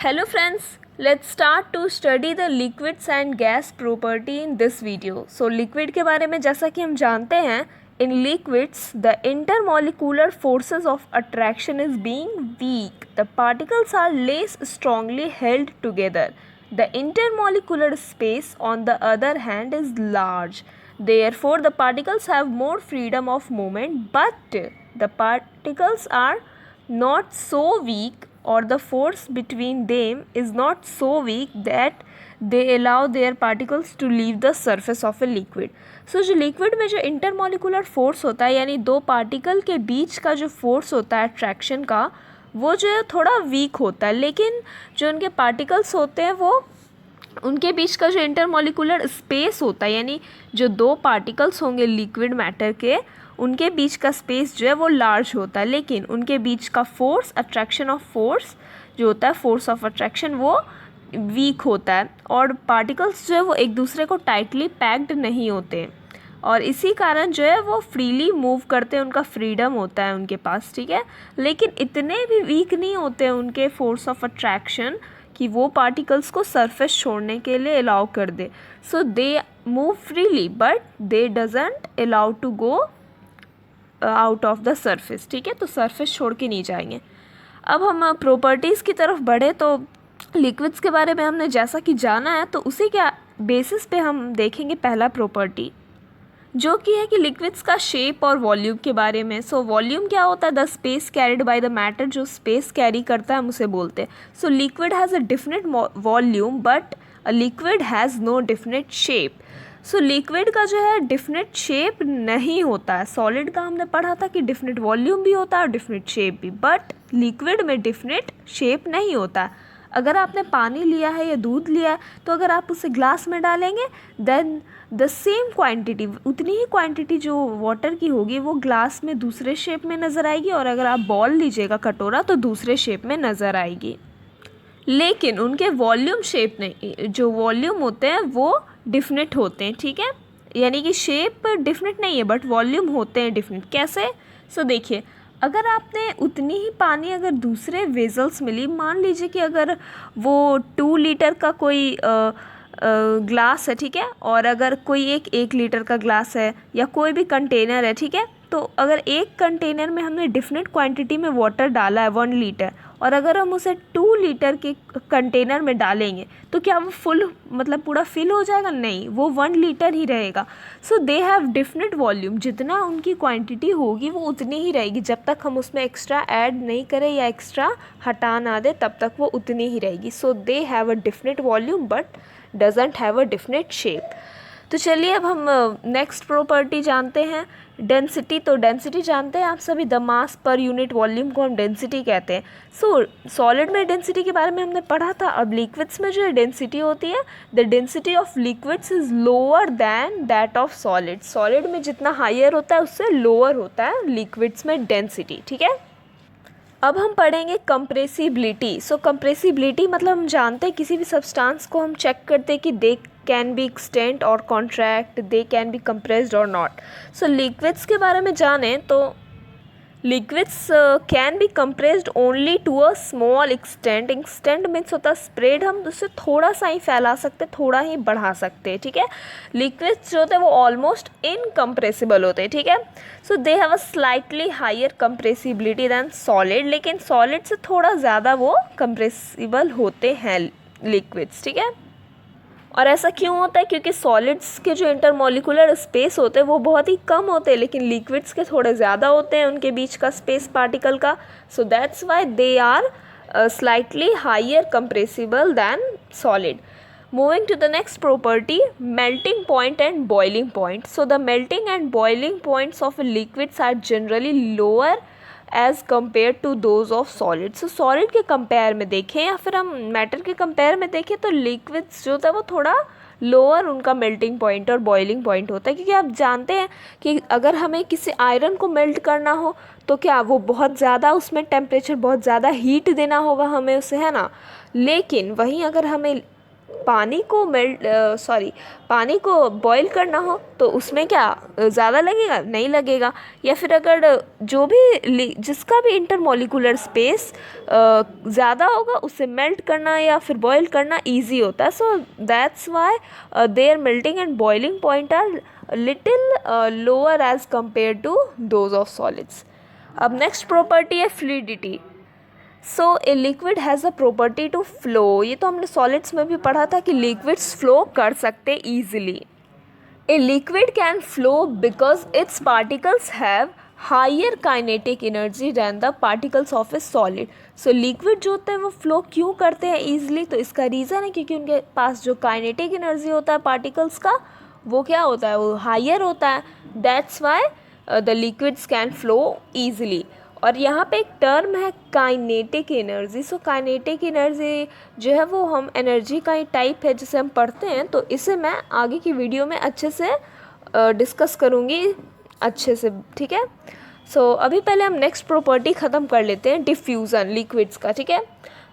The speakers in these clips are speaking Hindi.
Hello friends, let's start to study the liquids and gas property in this video. So liquid के बारे में जैसा कि हम जानते हैं, in liquids the intermolecular forces of attraction is being weak. The particles are less strongly held together. The intermolecular space on the other hand is large. Therefore the particles have more freedom of movement, but the particles are not so weak or the force between them is not so weak that they allow their particles to leave the surface of a liquid. So जो लिक्विड में जो इंटरमोलिकुलर फोर्स होता है यानी दो पार्टिकल के बीच का जो फोर्स होता है अट्रैक्शन का, वो जो है थोड़ा वीक होता है, लेकिन जो उनके पार्टिकल्स होते हैं वो उनके बीच का जो इंटरमोलिकुलर स्पेस होता है यानी जो दो पार्टिकल्स होंगे लिक्विड मैटर के, उनके बीच का स्पेस जो है वो लार्ज होता है, लेकिन उनके बीच का फोर्स अट्रैक्शन ऑफ फोर्स जो होता है, फोर्स ऑफ अट्रैक्शन, वो वीक होता है और पार्टिकल्स जो है वो एक दूसरे को टाइटली पैक्ड नहीं होते और इसी कारण जो है वो फ्रीली मूव करते हैं, उनका फ्रीडम होता है उनके पास, ठीक है। लेकिन इतने भी वीक नहीं होते हैं उनके फोर्स ऑफ अट्रैक्शन कि वो पार्टिकल्स को सरफेस छोड़ने के लिए अलाउ कर दे। So they move freely but they doesn't allow to go out of the surface, ठीक है। तो सरफेस छोड़ के नहीं जाएंगे। अब हम प्रॉपर्टीज़ की तरफ बढ़े तो लिक्विड्स के बारे में हमने जैसा कि जाना है, तो उसी के बेसिस पे हम देखेंगे पहला प्रॉपर्टी जो कि है कि लिक्विड्स का शेप और वॉल्यूम के बारे में। सो वॉल्यूम क्या होता है? The space carried by the matter, जो स्पेस कैरी करता है हम उसे बोलते हैं। So liquid has a definite volume but a liquid has no definite shape. So liquid का जो है डिफिनेट शेप नहीं होता है। सॉलिड का हमने पढ़ा था कि डिफिनेट वॉल्यूम भी होता है और डिफिनेट शेप भी, बट लिक्विड में डिफिनेट शेप नहीं होता है। अगर आपने पानी लिया है या दूध लिया है तो अगर आप उसे ग्लास में डालेंगे देन द सेम क्वांटिटी, उतनी ही क्वांटिटी जो वाटर की होगी वो ग्लास में दूसरे शेप में नज़र आएगी और अगर आप बॉल लीजिएगा कटोरा तो दूसरे शेप में नज़र आएगी। लेकिन उनके वॉल्यूम शेप नहीं, जो वॉल्यूम होते हैं वो डिफिनेट होते हैं, ठीक है। यानी कि शेप डिफिनेट नहीं है बट वॉल्यूम होते हैं डिफिनेट। कैसे? सो देखिए, अगर आपने उतनी ही पानी अगर दूसरे वेजल्स में ली, मान लीजिए कि अगर वो 2 लीटर का कोई ग्लास है, ठीक है, और अगर कोई एक लीटर का ग्लास है या कोई भी कंटेनर है, ठीक है, तो अगर एक कंटेनर में हमने डिफिनेट क्वांटिटी में वाटर डाला है 1 लीटर और अगर हम उसे 2 लीटर के कंटेनर में डालेंगे तो क्या वो फुल मतलब पूरा फिल हो जाएगा? नहीं, वो 1 लीटर ही रहेगा। सो दे हैव डिफिनेट वॉल्यूम, जितना उनकी क्वांटिटी होगी वो उतनी ही रहेगी। जब तक हम उसमें एक्स्ट्रा ऐड नहीं करें या एक्स्ट्रा हटा ना दें तब तक वो उतनी ही रहेगी। So they have a definite volume but doesn't have a definite shape. तो चलिए अब हम नेक्स्ट प्रॉपर्टी जानते हैं, डेंसिटी। तो डेंसिटी जानते हैं आप सभी, the mass per unit volume को हम डेंसिटी कहते हैं। सो सॉलिड में डेंसिटी के बारे में हमने पढ़ा था। अब लिक्विड्स में जो डेंसिटी होती है, the density of liquids is lower than that of solid. Solid में जितना हायर होता है उससे लोअर होता है लिक्विड्स में डेंसिटी, ठीक है। अब हम पढ़ेंगे कंप्रेसिबिलिटी। सो कंप्रेसिबिलिटी मतलब हम जानते हैं किसी भी सब्सटेंस को हम चेक करते हैं कि they can be extend or contract, they can be compressed or not. So liquids के बारे में जानें तो liquids can be compressed only to a small extent. Extent means होता है स्प्रेड, हम उससे थोड़ा सा ही फैला सकते, थोड़ा ही बढ़ा सकते हैं, ठीक है। लिक्विड्स जो होते हैं वो ऑलमोस्ट इनकम्प्रेसिबल होते हैं, ठीक है। So they have a slightly higher compressibility than solid, लेकिन सॉलिड से थोड़ा ज़्यादा वो कंप्रेसिबल होते हैं लिक्विड्स, ठीक है। और ऐसा क्यों होता है? क्योंकि सॉलिड्स के जो इंटरमोलिकुलर स्पेस होते हैं वो बहुत ही कम होते हैं, लेकिन लिक्विड्स के थोड़े ज़्यादा होते हैं उनके बीच का स्पेस पार्टिकल का। So that's why they are slightly higher compressible than solid. Moving to the next property, melting point and boiling point. So the melting and boiling points of liquids are generally lower as compared to those of solid. So solid के कंपेयर में देखें या फिर हम मैटर के कंपेयर में देखें तो लिक्विड्स जो था वो थोड़ा लोअर उनका मेल्टिंग पॉइंट और बॉइलिंग पॉइंट होता है, क्योंकि आप जानते हैं कि अगर हमें किसी आयरन को मेल्ट करना हो तो क्या वो बहुत ज़्यादा उसमें टेम्परेचर बहुत ज़्यादा हीट देना होगा हमें उसे, है ना। लेकिन वहीं अगर हमें पानी को बॉईल करना हो तो उसमें क्या ज़्यादा लगेगा? नहीं लगेगा। या फिर अगर जिसका भी इंटरमॉलिक्यूलर स्पेस ज़्यादा होगा उसे मेल्ट करना या फिर बॉईल करना ईजी होता है। So that's why there melting and boiling point are little lower as compare to those of solids. अब नेक्स्ट प्रॉपर्टी है fluidity. So a liquid has a property to flow. ये तो हमने सॉलिड्स में भी पढ़ा था कि लिक्विड्स फ्लो कर सकते easily. A liquid can flow because its particles have higher kinetic energy than the particles of a solid. So liquid जो होते हैं वो फ्लो क्यों करते हैं ईजिली? तो इसका रीज़न है क्योंकि उनके पास जो काइनेटिक एनर्जी होता है पार्टिकल्स का वो क्या होता है? वो हायर होता है। That's why the liquids can flow easily. और यहाँ पे एक टर्म है kinetic energy. So kinetic energy जो है वो हम एनर्जी का ही टाइप है जिसे हम पढ़ते हैं, तो इसे मैं आगे की वीडियो में अच्छे से डिस्कस करूँगी अच्छे से, ठीक है। सो अभी पहले हम नेक्स्ट प्रॉपर्टी ख़त्म कर लेते हैं, डिफ्यूज़न लिक्विड्स का, ठीक है।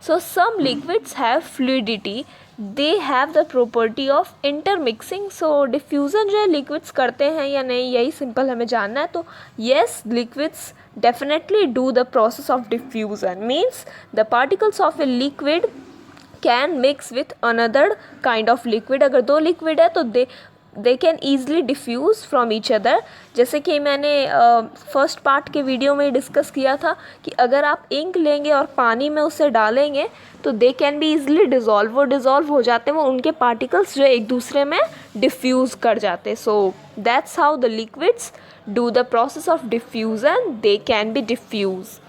So some liquids have fluidity, they have the property of intermixing. So diffusion जो है लिक्विड्स करते हैं या नहीं, यही सिंपल हमें जानना है। तो yes, liquids definitely do the process of diffusion, means the particles of a liquid can mix with another kind of liquid। अगर दो लिक्विड है तो they can easily diffuse from each other। जैसे कि मैंने फर्स्ट पार्ट के वीडियो में डिस्कस किया था कि अगर आप इंक लेंगे और पानी में उसे डालेंगे तो दे कैन बी ईजिली डिज़ोल्व, वो डिज़ोल्व हो जाते हैं, वो उनके पार्टिकल्स जो एक दूसरे में डिफ्यूज़ कर जाते हैं। So that's how the liquids do the process of diffusion, they can be diffused।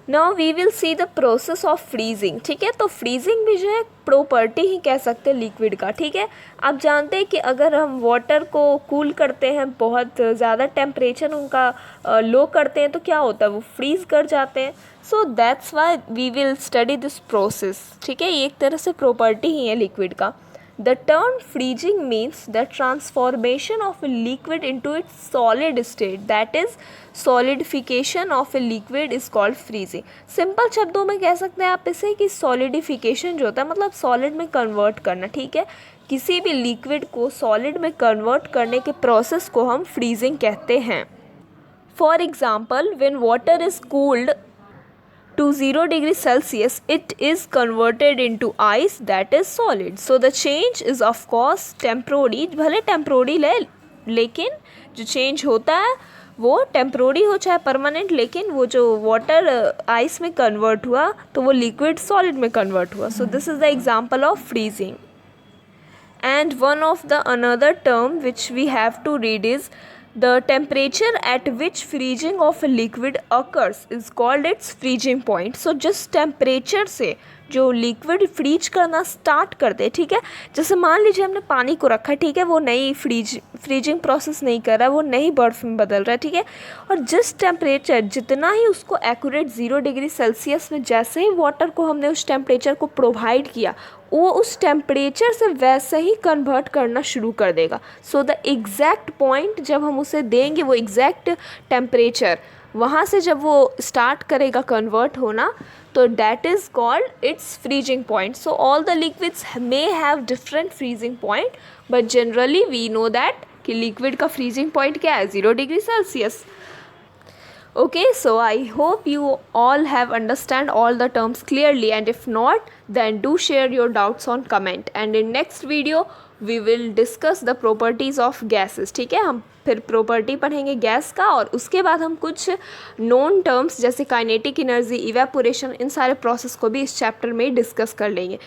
Now we will see the process of freezing, ठीक है। तो freezing भी जो है प्रॉपर्टी ही कह सकते हैं लिक्विड का, ठीक है। आप जानते हैं कि अगर हम वाटर को कूल करते हैं, बहुत ज़्यादा टेम्परेचर उनका लो करते हैं तो क्या होता है? वो फ्रीज़ कर जाते हैं। So that's why we will study this process, ठीक है। ये एक तरह से प्रॉपर्टी ही है लिक्विड का। The term freezing means the transformation of a liquid into its solid state, that is solidification of a liquid is called freezing। Simple शब्दों में कह सकते हैं आप इसे कि solidification जो होता है मतलब सॉलिड में कन्वर्ट करना, ठीक है। किसी भी लिक्विड को सॉलिड में कन्वर्ट करने के प्रोसेस को हम फ्रीजिंग कहते हैं। For example, when water is cooled to 0 degree Celsius, it is converted into ice, that is solid। So the change is of course temporary, भले temporary लेकिन जो change होता है वो temporary हो चाहे permanent, लेकिन वो जो water ice में convert हुआ तो वो liquid solid में convert हुआ। So this is the example of freezing। And one of the another term which we have to read is the temperature at which freezing of a liquid occurs is called its freezing point। So जिस टेम्परेचर से जो लिक्विड फ्रीज करना स्टार्ट करते हैं, ठीक है। जैसे मान लीजिए हमने पानी को रखा है, ठीक है, वो नई फ्रीजिंग प्रोसेस नहीं कर रहा है, वो नई बर्फ़ में बदल रहा है, ठीक है। और जिस टेम्परेचर जितना ही उसको एक्यूरेट 0 डिग्री सेल्सियस में जैसे ही वाटर को हमने उस टेम्परेचर को प्रोवाइड किया वो उस टेम्परेचर से वैसे ही कन्वर्ट करना शुरू कर देगा। सो द एग्जैक्ट पॉइंट जब हम उसे देंगे वो एग्जैक्ट टेम्परेचर वहाँ से जब वो स्टार्ट करेगा कन्वर्ट होना तो that is called its freezing point. So all the liquids may have different freezing point but generally we know that कि लिक्विड का फ्रीजिंग पॉइंट क्या है? 0 degree Celsius. Okay, so I hope you all have understand all the terms clearly, and if not then do share your doubts on comment, and in next video we will discuss the properties of gases। ठीक है, हम फिर प्रॉपर्टी पढ़ेंगे गैस का और उसके बाद हम कुछ नोन टर्म्स जैसे काइनेटिक एनर्जी, इवेपोरेशन, इन सारे प्रोसेस को भी इस चैप्टर में डिस्कस कर लेंगे।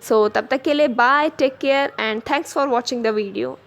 सो तब तक के लिए bye, take care and thanks for watching the video.